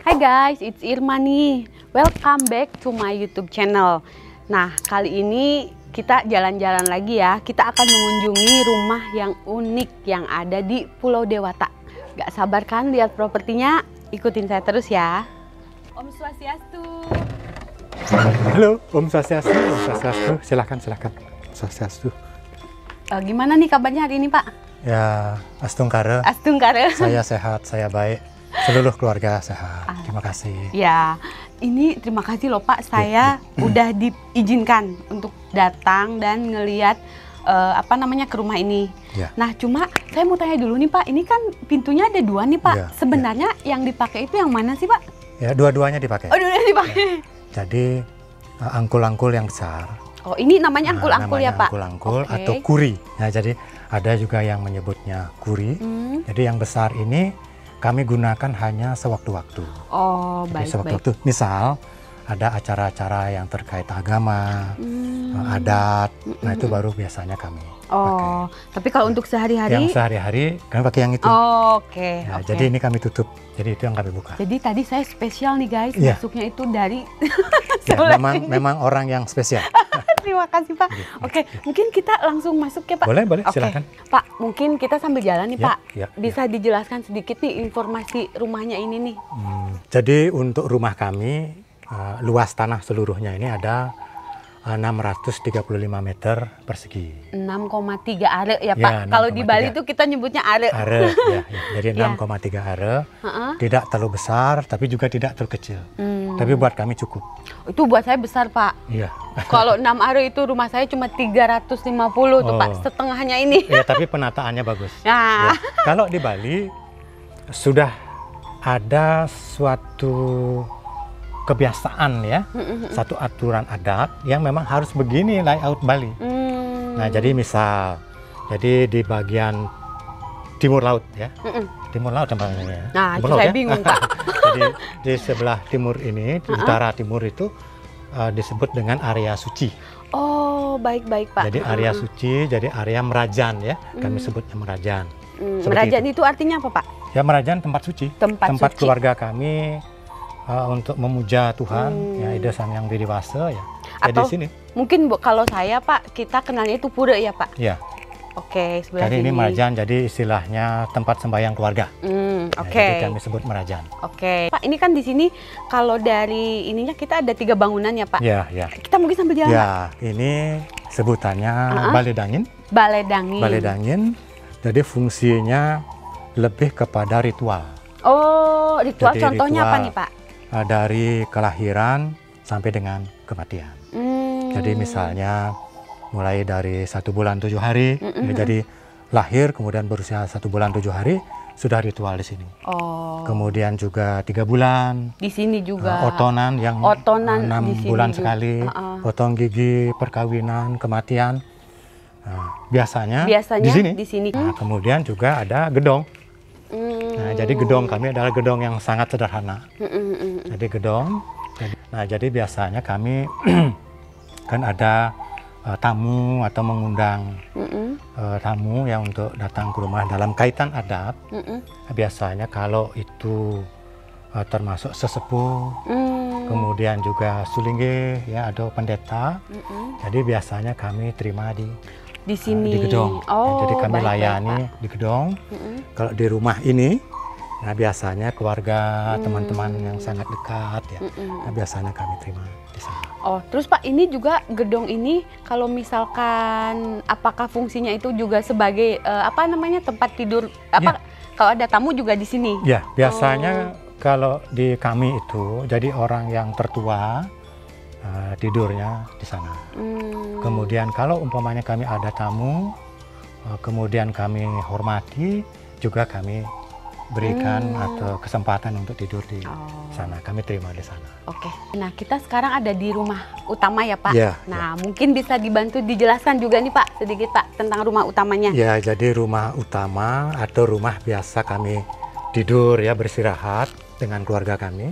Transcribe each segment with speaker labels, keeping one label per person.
Speaker 1: Hai guys, it's Irma nih. Welcome back to my YouTube channel. Nah, kali ini kita jalan-jalan lagi ya. Kita akan mengunjungi rumah yang unik yang ada di Pulau Dewata. Gak sabar kan lihat propertinya? Ikutin saya terus ya. Om Swastiastu.
Speaker 2: Halo, Om Swastiastu. Om Swastiastu. Silakan. Swastiastu.
Speaker 1: Gimana nih kabarnya hari ini, Pak?
Speaker 2: Ya, Astungkare.
Speaker 1: Astungkare.
Speaker 2: Saya sehat, saya baik. Seluruh keluarga sehat. Terima kasih.
Speaker 1: Ya, ini terima kasih loh Pak. Saya udah diizinkan untuk datang dan ngelihat ke rumah ini.
Speaker 2: Ya.
Speaker 1: Nah, cuma saya mau tanya dulu nih Pak. Ini kan pintunya ada dua nih Pak.
Speaker 2: Ya,
Speaker 1: Sebenarnya yang dipakai itu yang mana sih Pak?
Speaker 2: Ya, dua-duanya dipakai.
Speaker 1: Oh, dua-duanya dipakai.
Speaker 2: Jadi angkul-angkul yang besar.
Speaker 1: Oh, ini namanya angkul-angkul ya Pak?
Speaker 2: Angkul-angkul atau kuri. Ya, jadi ada juga yang menyebutnya kuri. Jadi yang besar ini kami gunakan hanya sewaktu-waktu.
Speaker 1: Oh, baik.
Speaker 2: Sewaktu-waktu. Misal ada acara-acara yang terkait agama, adat, nah itu baru biasanya kami pakai.
Speaker 1: Tapi kalau untuk sehari-hari?
Speaker 2: Yang sehari-hari kami pakai yang itu.
Speaker 1: Oke.
Speaker 2: Jadi ini kami tutup, jadi itu yang kami buka.
Speaker 1: Jadi tadi saya spesial nih guys,
Speaker 2: Ya.
Speaker 1: masuknya itu dari
Speaker 2: Ya, memang orang yang spesial.
Speaker 1: Terima kasih Pak. Oke, mungkin kita langsung masuk ya Pak.
Speaker 2: Boleh,
Speaker 1: Oke.
Speaker 2: silakan.
Speaker 1: Pak, mungkin kita sambil jalan nih
Speaker 2: Ya,
Speaker 1: Pak.
Speaker 2: ya,
Speaker 1: Bisa dijelaskan sedikit nih informasi rumahnya ini nih.
Speaker 2: Jadi untuk rumah kami, luas tanah seluruhnya ini ada 635 meter persegi.
Speaker 1: 6,3 are ya Pak.
Speaker 2: Ya,
Speaker 1: Kalau di
Speaker 2: 6,3.
Speaker 1: Bali itu kita nyebutnya are.
Speaker 2: Are, ya. Jadi 6,3 are. Tidak terlalu besar, tapi juga tidak terlalu kecil. Tapi buat kami cukup.
Speaker 1: Itu buat saya besar Pak.
Speaker 2: Iya.
Speaker 1: Kalau 6 are itu rumah saya cuma 350 tuh Pak, setengahnya ini.
Speaker 2: Ya, tapi penataannya bagus.
Speaker 1: Nah.
Speaker 2: Ya. Kalau di Bali sudah ada suatu kebiasaan ya, satu aturan adat yang memang harus begini layout Bali. Nah, jadi misal, jadi di bagian timur laut ya, timur laut tempatnya.
Speaker 1: Nah, itu
Speaker 2: Timur laut,
Speaker 1: saya
Speaker 2: ya?
Speaker 1: bingung Pak.
Speaker 2: Jadi di sebelah timur ini, di utara timur itu disebut dengan area suci.
Speaker 1: Oh, baik-baik Pak.
Speaker 2: Jadi area suci, jadi area merajan ya, kami sebutnya merajan.
Speaker 1: Merajan itu artinya apa Pak?
Speaker 2: Ya, merajan tempat suci,
Speaker 1: Tempat suci.
Speaker 2: keluarga kami untuk memuja Tuhan, ya Ida Sang Yang Widi-Wasa ya.
Speaker 1: Atau
Speaker 2: di sini.
Speaker 1: Mungkin kalau saya Pak, kita kenalnya itu pura ya Pak.
Speaker 2: Ya.
Speaker 1: Oke, sebelah
Speaker 2: Jadi
Speaker 1: sini.
Speaker 2: ini merajan, jadi istilahnya tempat sembahyang keluarga.
Speaker 1: Oke.
Speaker 2: Jadi kami sebut merajan.
Speaker 1: Oke. Pak, ini kan di sini kalau dari ininya kita ada 3 bangunan ya Pak.
Speaker 2: Ya, ya.
Speaker 1: Kita mungkin sambil jalan.
Speaker 2: Ya, ini sebutannya Balai Dangin.
Speaker 1: Balai Dangin.
Speaker 2: Balai Dangin. Jadi fungsinya lebih kepada ritual.
Speaker 1: Oh, ritual.
Speaker 2: Jadi
Speaker 1: Contohnya
Speaker 2: ritual,
Speaker 1: apa nih Pak?
Speaker 2: Dari kelahiran sampai dengan kematian. Jadi misalnya mulai dari 1 bulan 7 hari, jadi lahir kemudian berusia 1 bulan 7 hari sudah ritual di sini.
Speaker 1: Oh.
Speaker 2: Kemudian juga 3 bulan.
Speaker 1: Di sini juga.
Speaker 2: Otonan yang
Speaker 1: Otonan
Speaker 2: 6
Speaker 1: di sini
Speaker 2: bulan
Speaker 1: juga.
Speaker 2: sekali. Potong gigi, perkawinan, kematian. Nah, biasanya di sini. Nah, kemudian juga ada gedong. Nah, jadi gedong kami adalah gedong yang sangat sederhana. Jadi gedong. Nah, jadi biasanya kami kan ada tamu atau mengundang tamu yang untuk datang ke rumah dalam kaitan adat. Biasanya kalau itu termasuk sesepuh, kemudian juga sulingge ya atau pendeta. Jadi biasanya kami terima di
Speaker 1: sini.
Speaker 2: Di gedong.
Speaker 1: Oh,
Speaker 2: jadi kami
Speaker 1: baik,
Speaker 2: layani di gedong. Kalau di rumah ini, nah biasanya keluarga, teman-teman yang sangat dekat ya, nah biasanya kami terima di sana.
Speaker 1: Oh, terus Pak, ini juga gedong ini kalau misalkan apakah fungsinya itu juga sebagai tempat tidur? Kalau ada tamu juga di sini?
Speaker 2: Ya, biasanya kalau di kami itu jadi orang yang tertua tidurnya di sana. Kemudian kalau umpamanya kami ada tamu, kemudian kami hormati, juga kami berikan atau kesempatan untuk tidur di sana. Kami terima di sana.
Speaker 1: Oke. Nah, kita sekarang ada di rumah utama ya Pak.
Speaker 2: Ya,
Speaker 1: nah, mungkin bisa dibantu dijelaskan juga nih Pak, sedikit Pak tentang rumah utamanya.
Speaker 2: Ya, jadi rumah utama atau rumah biasa kami tidur ya, beristirahat dengan keluarga kami.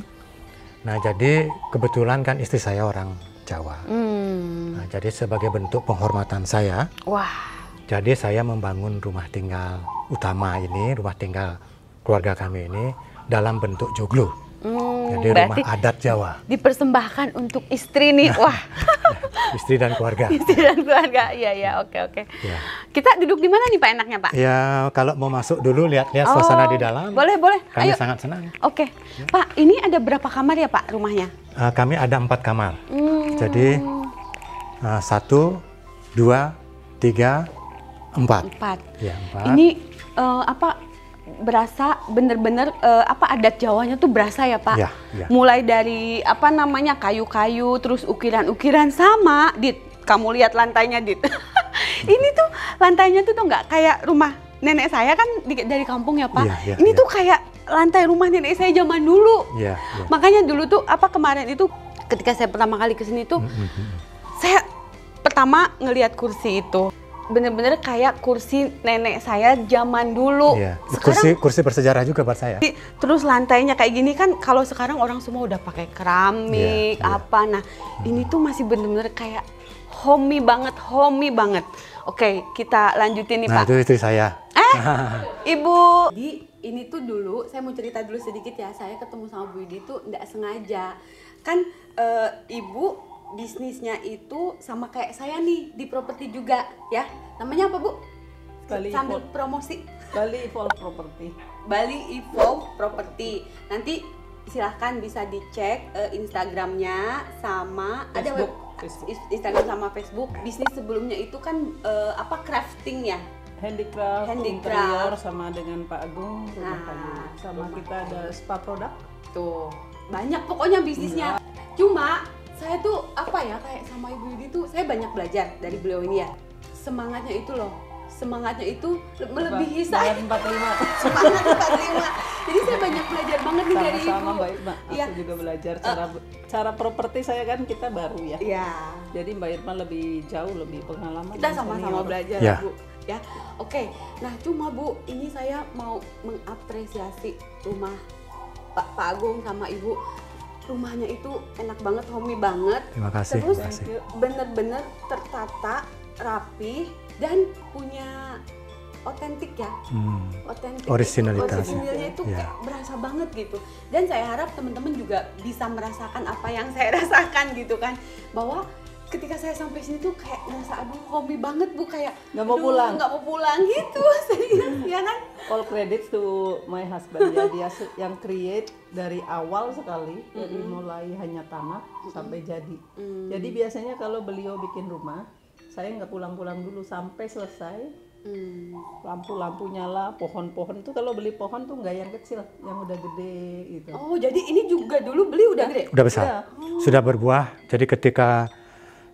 Speaker 2: Nah, jadi kebetulan kan istri saya orang Jawa. Nah, jadi sebagai bentuk penghormatan saya, jadi saya membangun rumah tinggal utama ini, rumah tinggal keluarga kami ini dalam bentuk joglo. Jadi rumah adat Jawa.
Speaker 1: Dipersembahkan untuk istri nih, wah.
Speaker 2: Istri dan keluarga.
Speaker 1: Istri dan keluarga, iya, oke. Ya. Kita duduk di mana nih Pak enaknya Pak?
Speaker 2: Ya, kalau mau masuk dulu lihat-lihat suasana di dalam.
Speaker 1: Boleh.
Speaker 2: Kami
Speaker 1: Ayo.
Speaker 2: sangat senang.
Speaker 1: Oke. Ya. Pak, ini ada berapa kamar ya Pak rumahnya?
Speaker 2: Kami ada 4 kamar. Jadi 1, 2, 3, 4.
Speaker 1: Ya, 4. Ini berasa bener-bener adat Jawanya tuh berasa ya Pak.
Speaker 2: Ya.
Speaker 1: Mulai dari kayu-kayu, terus ukiran-ukiran sama, Dit. Kamu lihat lantainya, Dit. Ini tuh lantainya tuh nggak kayak rumah nenek saya kan dari kampung ya Pak. Ini tuh kayak lantai rumah nenek saya zaman dulu. Makanya dulu tuh kemarin itu ketika saya pertama kali kesini tuh, saya pertama ngelihat kursi itu. Bener-bener kayak kursi nenek saya zaman dulu.
Speaker 2: Sekarang, kursi bersejarah juga buat saya.
Speaker 1: Terus lantainya kayak gini kan, kalau sekarang orang semua udah pakai keramik Nah, ini tuh masih bener-bener kayak homey banget. Oke, kita lanjutin nih Pak.
Speaker 2: Nah, itu saya.
Speaker 1: Ibu. Jadi ini tuh dulu, saya mau cerita dulu sedikit ya. Saya ketemu sama Bu Yudi tuh nggak sengaja. Kan Ibu bisnisnya itu sama kayak saya nih, di properti juga ya. Namanya apa Bu? Sambil promosi.
Speaker 3: Bali Evolve Property.
Speaker 1: Bali Evolve Property. Nanti silahkan bisa dicek Instagramnya sama
Speaker 3: Facebook.
Speaker 1: Instagram sama Facebook. Bisnis sebelumnya itu kan crafting ya.
Speaker 3: Handicraft, interior sama dengan Pak Agung rumah kayu. Sama kita ada spa produk.
Speaker 1: Tuh banyak pokoknya bisnisnya. Cuma saya tuh kayak sama Ibu Yudi tuh saya banyak belajar dari beliau ini ya. Semangatnya itu melebihi saya. Semangat 45. Jadi saya banyak belajar banget nih dari Ibu.
Speaker 3: Sama-sama Mbak Irma, aku juga belajar cara properti saya kan kita baru ya. Iya. Jadi Mbak Irma lebih jauh, lebih pengalaman.
Speaker 1: Kita sama-sama belajar Bu. Ya, oke. Nah, cuma Bu, ini saya mau mengapresiasi rumah Pak Agung sama Ibu. Rumahnya itu enak banget, homey banget.
Speaker 2: Terima kasih.
Speaker 1: Terus bener-bener tertata, rapi, dan punya otentik ya. Otentik. Orisinalnya itu kayak berasa banget gitu. Dan saya harap teman-teman juga bisa merasakan apa yang saya rasakan gitu kan. Bahwa ketika saya sampai sini tuh kayak ngerasa homey banget Bu, kayak
Speaker 3: nggak mau pulang
Speaker 1: gitu. Serius ya kan?
Speaker 3: All credit to my husband ya, dia yang create dari awal sekali, dari mulai hanya tanah sampai jadi. Jadi biasanya kalau beliau bikin rumah, saya nggak pulang-pulang dulu sampai selesai. Lampu-lampu nyala, pohon-pohon tuh kalau beli pohon tuh nggak yang kecil, yang udah gede gitu.
Speaker 1: Oh, jadi ini juga dulu beli udah gede?
Speaker 2: Udah besar, sudah berbuah. Jadi ketika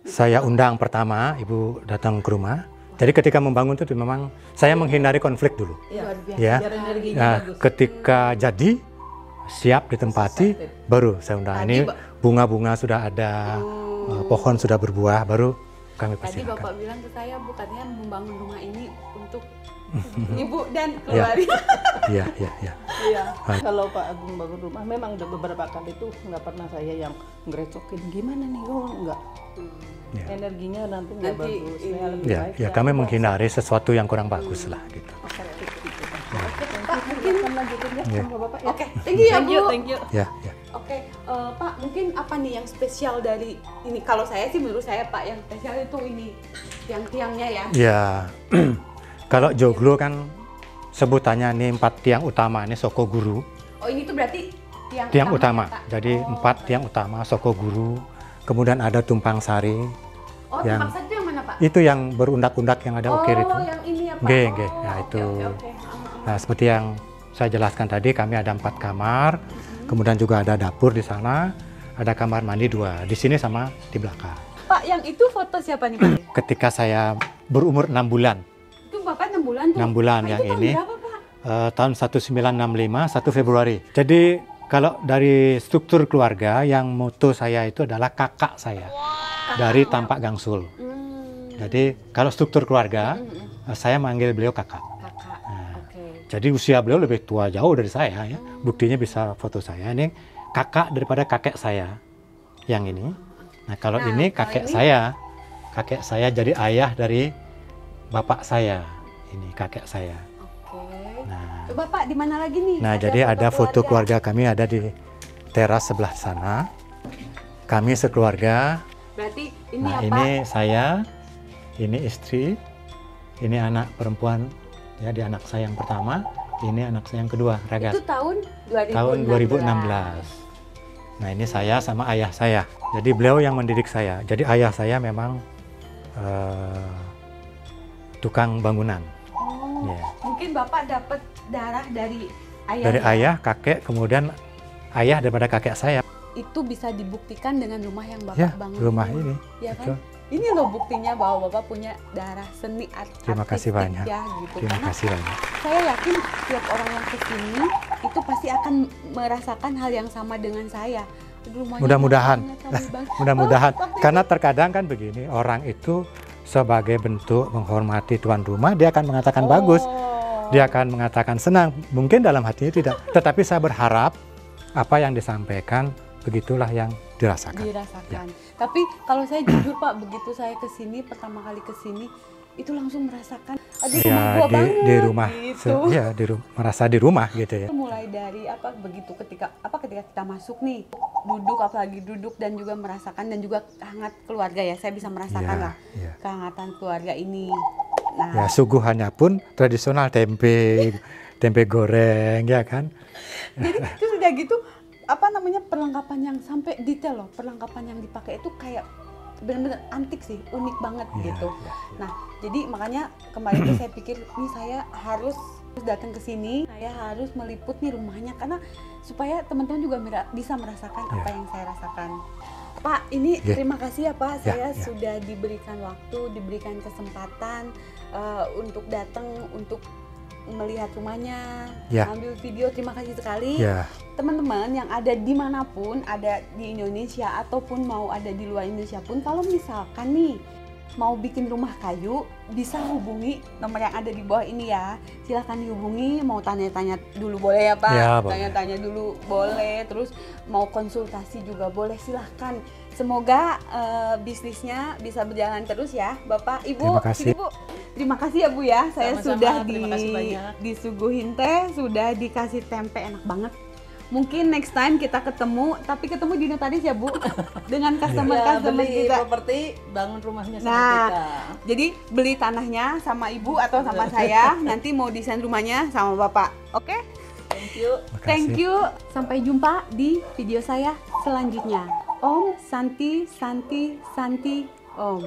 Speaker 2: saya undang pertama, Ibu datang ke rumah. Jadi ketika membangun itu memang saya menghindari konflik dulu. Ya. Nah, ketika jadi siap ditempati, baru saya undang. Ini bunga-bunga sudah ada, pohon sudah berbuah, baru kami persilakan.
Speaker 1: Tadi Bapak bilang ke saya bukannya membangun rumah ini untuk Ibu dan keluarga.
Speaker 2: Iya.
Speaker 3: Kalau Pak Agung bangun rumah, memang udah beberapa kali tuh nggak pernah saya yang ngerecokin gimana nih, nggak. Energinya nanti nggak bagus.
Speaker 2: Ya, kami menghindari sesuatu yang kurang bagus lah gitu.
Speaker 1: Pak, mungkin lanjutin ya sama Bapak ya. Oke, thank you ya Bu.
Speaker 3: Thank you.
Speaker 2: Ya.
Speaker 1: Oke, Pak, mungkin apa nih yang spesial dari ini? Kalau saya sih menurut saya Pak, yang spesial itu ini tiang-tiangnya ya.
Speaker 2: Ya, kalau joglo kan sebutannya nih 4 tiang utama, ini Soko Guru.
Speaker 1: Oh, ini tuh berarti
Speaker 2: tiang utama. Jadi 4 tiang utama Soko Guru. Kemudian ada Tumpang Sari.
Speaker 1: Oh, Tumpang Sari itu yang mana Pak?
Speaker 2: Itu yang berundak-undak yang ada ukir itu.
Speaker 1: Oh, yang ini ya Pak.
Speaker 2: Nggih. Nah, itu. Nah, seperti yang saya jelaskan tadi, kami ada 4 kamar. Kemudian juga ada dapur di sana. Ada kamar mandi 2. Di sini sama di belakang.
Speaker 1: Pak, yang itu foto siapa nih Pak?
Speaker 2: Ketika saya berumur 6 bulan.
Speaker 1: Itu Bapak 6 bulan tuh?
Speaker 2: 6 bulan
Speaker 1: Pak,
Speaker 2: yang
Speaker 1: itu
Speaker 2: ini.
Speaker 1: Tahun berapa Pak?
Speaker 2: Tahun 1965, 1 Februari. Jadi kalau dari struktur keluarga, yang moto saya itu adalah kakak saya. Dari Tampak Gangsul. Jadi kalau struktur keluarga, saya manggil beliau kakak. Jadi usia beliau lebih tua jauh dari saya ya. Buktinya bisa foto saya. Ini kakak daripada kakek saya. Yang ini. Nah kalau ini kakek saya. Kakek saya jadi ayah dari bapak saya. Ini kakek saya.
Speaker 1: Bapak di mana lagi nih?
Speaker 2: Nah, jadi ada foto keluarga kami ada di teras sebelah sana. Kami sekeluarga.
Speaker 1: Berarti ini
Speaker 2: nah,
Speaker 1: apa?
Speaker 2: Ini saya, ini istri, ini anak perempuan, ya di anak saya yang pertama, ini anak saya yang kedua, Ragat.
Speaker 1: Itu tahun 2016.
Speaker 2: Tahun 2016. Nah, ini saya sama ayah saya. Jadi beliau yang mendidik saya. Jadi ayah saya memang tukang bangunan.
Speaker 1: Oh, mungkin Bapak dapat darah dari ayah.
Speaker 2: Dari ayah, kakek, kemudian ayah daripada kakek saya.
Speaker 1: Itu bisa dibuktikan dengan rumah yang Bapak bangun.
Speaker 2: Rumah ini.
Speaker 1: Ya kan? Ini loh buktinya bahwa Bapak punya darah seni artistik.
Speaker 2: Terima kasih banyak.
Speaker 1: Ya, gitu.
Speaker 2: Terima kasih banyak.
Speaker 1: Saya yakin setiap orang yang kesini itu pasti akan merasakan hal yang sama dengan saya.
Speaker 2: Mudah-mudahan. Mudah-mudahan. Karena terkadang kan begini, orang itu sebagai bentuk menghormati tuan rumah, dia akan mengatakan bagus. Dia akan mengatakan senang. Mungkin dalam hatinya tidak. Tetapi saya berharap apa yang disampaikan begitulah yang dirasakan.
Speaker 1: Ya. Tapi kalau saya jujur Pak, begitu saya kesini pertama kali kesini itu langsung merasakan
Speaker 2: di rumah gitu. Merasa di rumah gitu ya.
Speaker 1: Mulai dari ketika kita masuk nih, duduk, apalagi duduk dan juga merasakan dan juga hangat keluarga ya. Saya bisa merasakan kehangatan keluarga ini. Nah,
Speaker 2: ya suguhannya pun tradisional, tempe goreng ya kan.
Speaker 1: Jadi itu sudah gitu perlengkapan yang sampai detail loh, perlengkapan yang dipakai itu kayak benar-benar antik sih, unik banget gitu. Nah, jadi makanya kemarin tuh saya pikir nih saya harus datang ke sini, saya harus meliput nih rumahnya karena supaya teman-teman juga bisa merasakan apa yang saya rasakan. Pak, ini terima kasih ya Pak, saya sudah diberikan waktu, diberikan kesempatan untuk datang, untuk melihat rumahnya, ambil video. Terima kasih sekali. Teman-teman yang ada dimanapun, ada di Indonesia ataupun mau ada di luar Indonesia pun, kalau misalkan nih mau bikin rumah kayu, bisa hubungi nomor yang ada di bawah ini ya. Silahkan dihubungi, mau tanya-tanya dulu boleh ya Pak? Tanya-tanya dulu boleh, terus mau konsultasi juga boleh, silahkan. Semoga bisnisnya bisa berjalan terus ya Bapak, Ibu.
Speaker 2: Terima kasih.
Speaker 1: Ibu. Terima kasih ya Bu ya, saya sudah disuguhin teh, sudah dikasih tempe, enak banget. Mungkin next time kita ketemu, tapi ketemu di Notaris ya Bu, dengan customer
Speaker 3: beli
Speaker 1: kita.
Speaker 3: Properti, bangun rumahnya sama kita.
Speaker 1: Jadi beli tanahnya sama Ibu atau sama saya, nanti mau desain rumahnya sama Bapak. Oke? Thank you. Sampai jumpa di video saya selanjutnya. Om Santi Santi Santi Om.